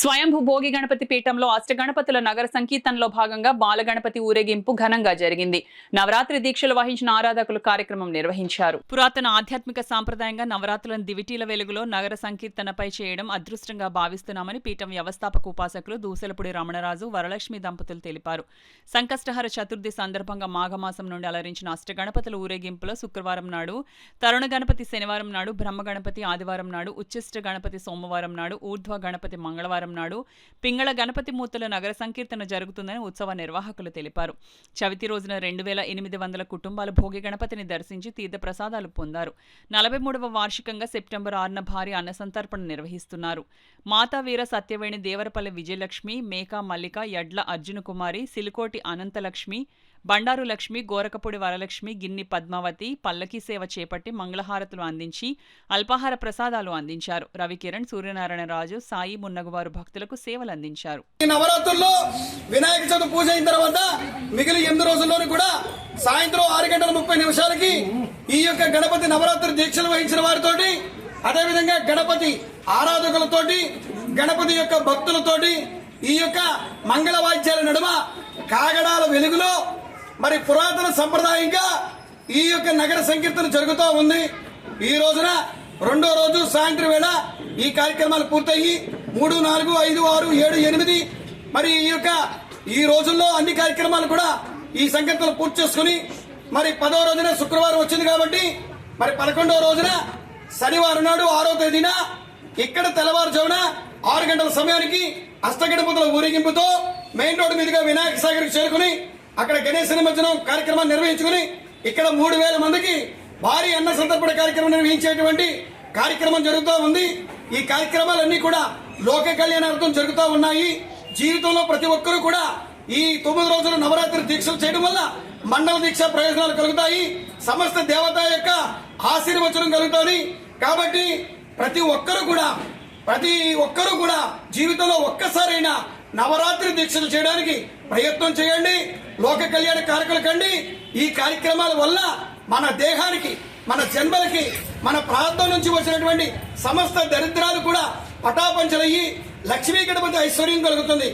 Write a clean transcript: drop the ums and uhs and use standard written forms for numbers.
స్వయంభూ భోగి గణపతి పీఠంలో అష్టగణపతుల నగర సంకీర్తనలో భాగంగా బాలగణపతి ఊరేగింపు ఘనంగా జరిగింది. నవరాత్రి దీక్షలు వహించిన ఆరాధకులు కార్యక్రమం నిర్వహించారు. పురాతన ఆధ్యాత్మిక సాంప్రదాయంగా నవరాత్రులను దివిటీల వెలుగులో నగర సంకీర్తనపై చేయడం అదృష్టంగా భావిస్తున్నామని పీఠం వ్యవస్థాపక ఉపాసకులు దూసలపూడి రమణరాజు, వరలక్ష్మి దంపతులు తెలిపారు. సంకష్టహర చతుర్థి సందర్భంగా మాఘమాసం నుండి అలరించిన అష్టగణపతుల ఊరేగింపులో శుక్రవారం నాడు, తరుణ గణపతి శనివారం నాడు, బ్రహ్మ గణపతి ఆదివారం నాడు, ఉచ్చిష్ట గణపతి సోమవారం నాడు, ఊర్ధ్వ గణపతి మంగళవారం నాడు పింగళ గణపతి మూర్తుల నగర సంకీర్తన జరుగుతుందని ఉత్సవ నిర్వాహకులు తెలిపారు. చవితి రోజున 2800 కుటుంబాలు భోగి గణపతిని దర్శించి తీర్థ ప్రసాదాలు పొందారు. 43వ వార్షికంగా సెప్టెంబర్ 6న భారీ అన్నసంతర్పణ నిర్వహిస్తున్నారు. మాతా వీర సత్యవేణి దేవరపల్లి విజయలక్ష్మి, మేకా మల్లిక, యడ్ల అర్జున కుమారి, సిలికోటి అనంతలక్ష్మి, బండారు లక్ష్మి, గోరకపూడి వరలక్ష్మి, గిన్ని పద్మావతి పల్లకీ సేవ చేపట్టి మంగళహారతులు అందించి అల్పాహార ప్రసాదాలు అందించారు. రవికిరణ్, సూర్యనారాయణ రాజు, సాయి మున్నగువారు భక్తులకు సేవలు అందించారు. నవరాత్రుల్లో వినాయక చవితి పూజ అయిన తర్వాత మిగిలిన 8 రోజుల్లోనూ కూడా సాయంత్రం 6:30 ఈ యొక్క గణపతి నవరాత్రి దీక్షలు వహించిన వారితోటి, అదేవిధంగా గణపతి ఆరాధకులతోటి, గణపతి యొక్క భక్తులతోటి ఈ యొక్క మంగళ వాయిద్యాల నడుమ కాగడాల వెలుగులో మరి పురాతన సంప్రదాయంగా ఈ యొక్క నగర సంకీర్తన జరుగుతూ ఉంది. ఈ రోజున 2వ రోజు సాయంత్రం వేళ ఈ కార్యక్రమాలు పూర్తయి 3, 4, 5, 6, 7, 8 మరి ఈ రోజుల్లో అన్ని కార్యక్రమాలు కూడా ఈ సంకీర్తనలు పూర్తి చేసుకుని మరి 10వ రోజున శుక్రవారం వచ్చింది కాబట్టి మరి 11వ రోజున శనివారం నాడు 6వ తేదీన ఇక్కడ తెల్లవారుజామున 6 గంటల సమయానికి అష్టగణపతుల ఊరేగింపుతో మెయిన్ రోడ్డు మీదుగా వినాయక సాగర్కి చేరుకుని అక్కడ గణేశ నిమజ్జనం కార్యక్రమాన్ని నిర్వహించుకుని ఇక్కడ 3000 మందికి భారీ అన్న సంతర్పణ కార్యక్రమం నిర్వహించేటువంటి కార్యక్రమం జరుగుతూ ఉంది. ఈ కార్యక్రమాలన్నీ కూడా లోక కళ్యాణార్థం జరుగుతూ ఉన్నాయి. జీవితంలో ప్రతి ఒక్కరూ కూడా ఈ 9 రోజుల నవరాత్రి దీక్షలు చేయడం వల్ల మండల దీక్ష ప్రయోజనాలు కలుగుతాయి. సమస్త దేవత యొక్క ఆశీర్వచనం కలుగుతుంది. కాబట్టి ప్రతి ఒక్కరూ కూడా జీవితంలో ఒక్కసారైనా నవరాత్రి దీక్షలు చేయడానికి ప్రయత్నం చేయండి. లోక కళ్యాణ కారకులు కండి. ఈ కార్యక్రమాల వల్ల మన దేహానికి, మన జన్మలకి, మన ప్రాంతం నుంచి వచ్చినటువంటి సమస్త దరిద్రాలు కూడా పటాపంచలయ్యి లక్ష్మీ గణపతి ఐశ్వర్యం కలుగుతుంది.